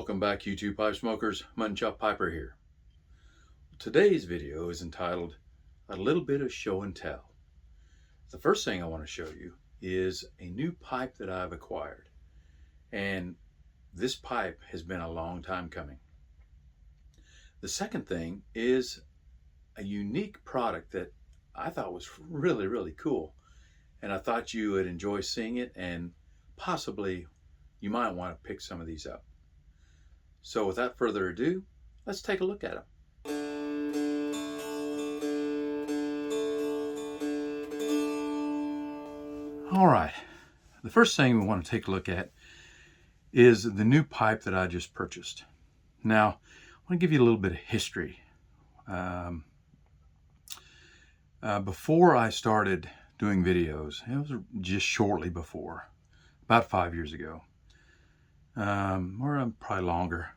Welcome back, YouTube pipe smokers. Mutton Chop Piper here. Today's video is entitled A Little Bit of Show and Tell. The first thing I want to show you is a new pipe that I've acquired. And this pipe has been a long time coming. The second thing is a unique product that I thought was really, really cool. And I thought you would enjoy seeing it, and possibly you might want to pick some of these up. So without further ado, let's take a look at them. All right, the first thing we want to take a look at is the new pipe that I just purchased. Now, I want to give you a little bit of history. Before I started doing videos, it was just shortly before, about 5 years ago, or probably longer,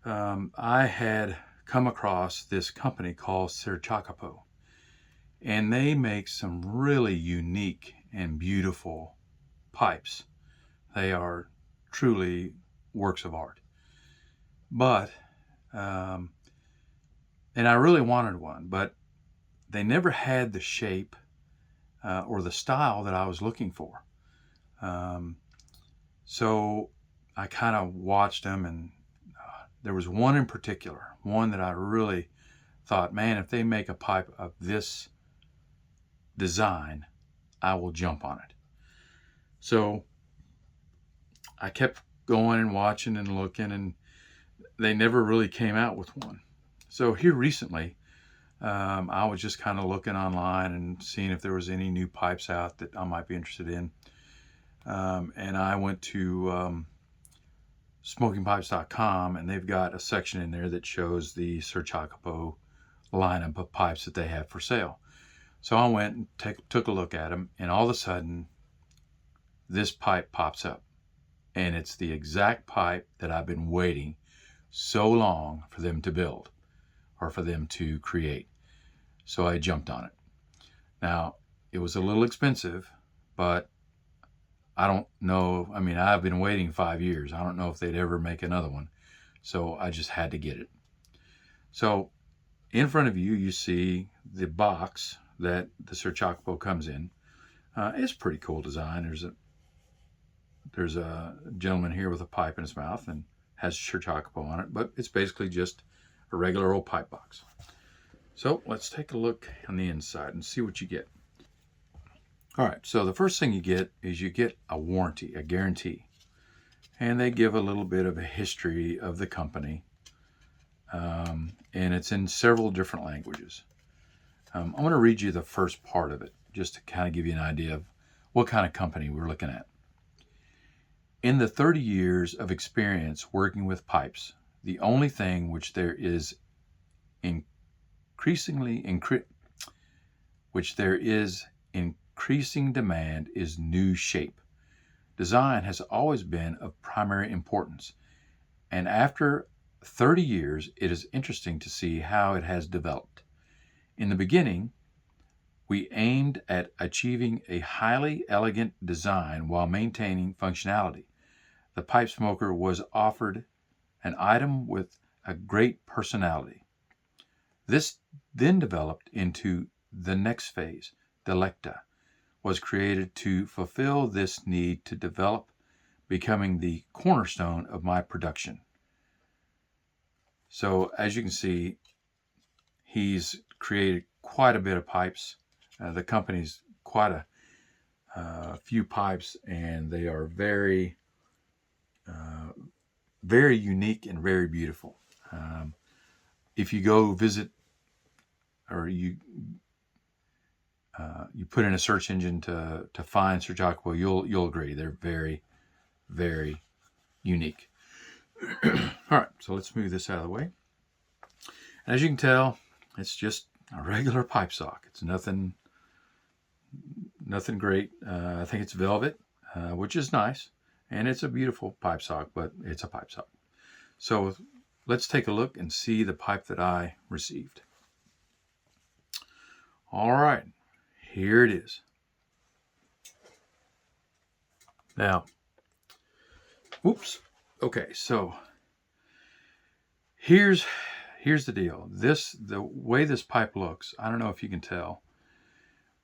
I had come across this company called Sirchakapo, and they make some really unique and beautiful pipes. They are truly works of art. But, and I really wanted one, but they never had the shape or the style that I was looking for. So I kind of watched them, and there was one in particular, one that I really thought, man, if they make a pipe of this design, I will jump on it. So I kept going and watching and looking, and they never really came out with one. So here recently, I was just kind of looking online and seeing if there was any new pipes out that I might be interested in. And I went to smokingpipes.com, and they've got a section in there that shows the Sirchakapo lineup of pipes that they have for sale. So I went and took a look at them, and all of a sudden this pipe pops up, and it's the exact pipe that I've been waiting so long for them to build or for them to create. So I jumped on it. Now, it was a little expensive, but I don't know. I mean, I've been waiting 5 years. I don't know if they'd ever make another one. So I just had to get it. So in front of you, you see the box that the Sirchakapo comes in. It's a pretty cool design. There's a gentleman here with a pipe in his mouth and has Sirchakapo on it, but it's basically just a regular old pipe box. So let's take a look on the inside and see what you get. All right, so the first thing you get is you get a warranty, a guarantee. And they give a little bit of a history of the company. And it's in several different languages. I'm going to read you the first part of it, just to kind of give you an idea of what kind of company we're looking at. In the 30 years of experience working with pipes, the only thing which there is increasing demand is new shape. Design has always been of primary importance, and after 30 years, it is interesting to see how it has developed. In the beginning, we aimed at achieving a highly elegant design while maintaining functionality. The pipe smoker was offered an item with a great personality. This then developed into the next phase. Delecta was created to fulfill this need to develop, becoming the cornerstone of my production. So as you can see, he's created quite a bit of pipes. The company's quite a few pipes, and they are very, very unique and very beautiful. If you go visit, or you put in a search engine to find Sirchakapo, you'll agree they're very, very unique. All right, so let's move this out of the way. As you can tell, it's just a regular pipe sock. It's nothing great. I think it's velvet, which is nice, and it's a beautiful pipe sock, but it's a pipe sock. So let's take a look and see the pipe that I received. All right, here it is. Now, whoops. Okay, so Here's the deal. The way this pipe looks, I don't know if you can tell,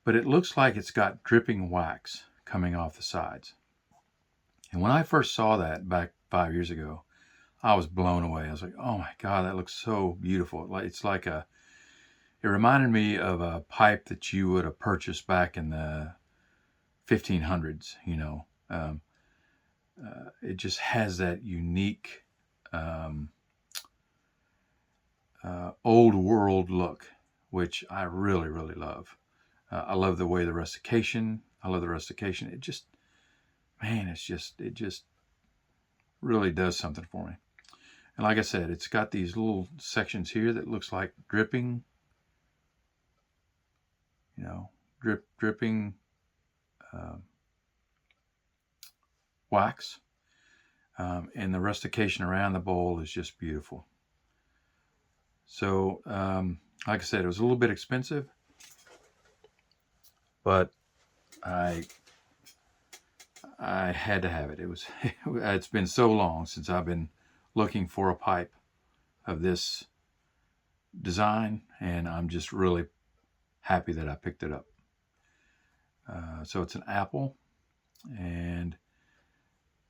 but it looks like it's got dripping wax coming off the sides. And when I first saw that back 5 years ago, I was blown away. I was like, oh my God, that looks so beautiful. It's like it reminded me of a pipe that you would have purchased back in the 1500s, you know. It just has that unique old world look, which I really, really love. I love the way the rustication. I love the rustication. It just really does something for me. And like I said, it's got these little sections here that looks like dripping, you know, dripping wax. And the rustication around the bowl is just beautiful. So, like I said, it was a little bit expensive, but I had to have it. It's been so long since I've been looking for a pipe of this design, and I'm just really happy that I picked it up. So it's an apple, and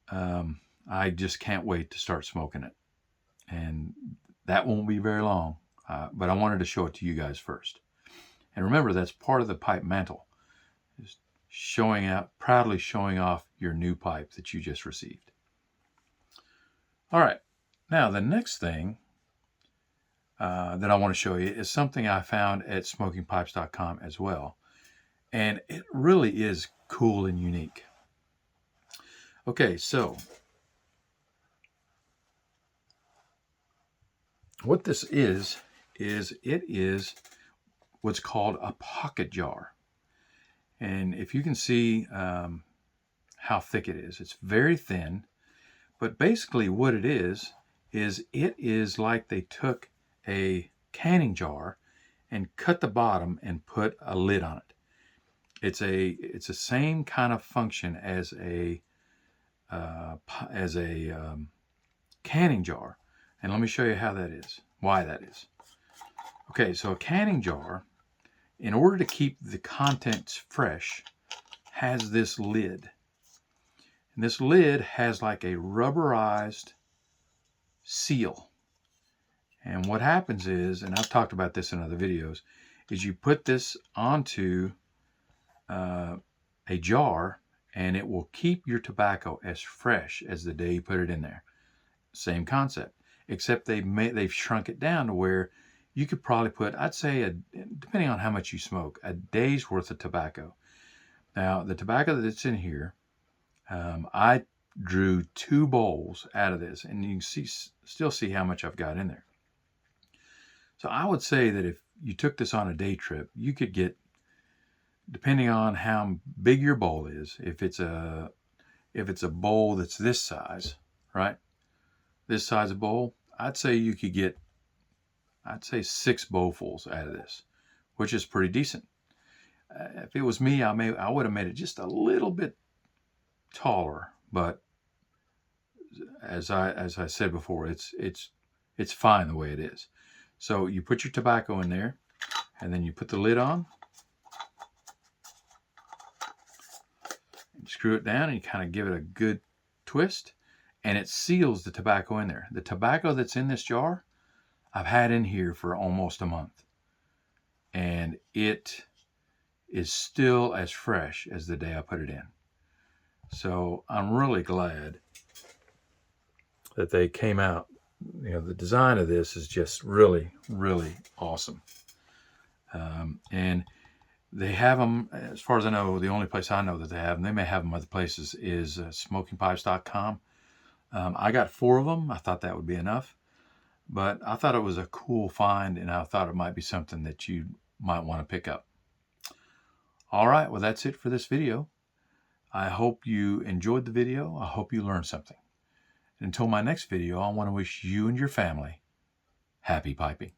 I just can't wait to start smoking it. And that won't be very long, but I wanted to show it to you guys first. And remember, that's part of the pipe mantle, is proudly showing off your new pipe that you just received. All right, now the next thing that I want to show you is something I found at smokingpipes.com as well. And it really is cool and unique. Okay, so what this is it is what's called a pocket jar. And if you can see how thick it is, it's very thin. But basically what it is like they took a canning jar and cut the bottom and put a lid on it. It's the same kind of function as a canning jar. And let me show you how that is, why that is. Okay, so a canning jar, in order to keep the contents fresh, has this lid. And this lid has like a rubberized seal. And what happens is, and I've talked about this in other videos, is you put this onto a jar, and it will keep your tobacco as fresh as the day you put it in there. Same concept, except they've shrunk it down to where you could probably put, I'd say, depending on how much you smoke, a day's worth of tobacco. Now, the tobacco that's in here, I drew 2 bowls out of this, and you can still see how much I've got in there. So I would say that if you took this on a day trip, you could get, depending on how big your bowl is, if it's a bowl that's this size, right? This size of bowl, I'd say you could get, 6 bowlfuls out of this, which is pretty decent. If it was me, I would have made it just a little bit taller, but as I said before, it's fine the way it is. So you put your tobacco in there, and then you put the lid on, and screw it down, and you kind of give it a good twist, and it seals the tobacco in there. The tobacco that's in this jar, I've had in here for almost a month, and it is still as fresh as the day I put it in. So I'm really glad that they came out. You know, the design of this is just really, really awesome. And they have them, as far as I know, the only place I know that they have them, they may have them other places, is smokingpipes.com. I got 4 of them. I thought that would be enough. But I thought it was a cool find, and I thought it might be something that you might want to pick up. All right, well, that's it for this video. I hope you enjoyed the video. I hope you learned something. Until my next video, I want to wish you and your family happy piping.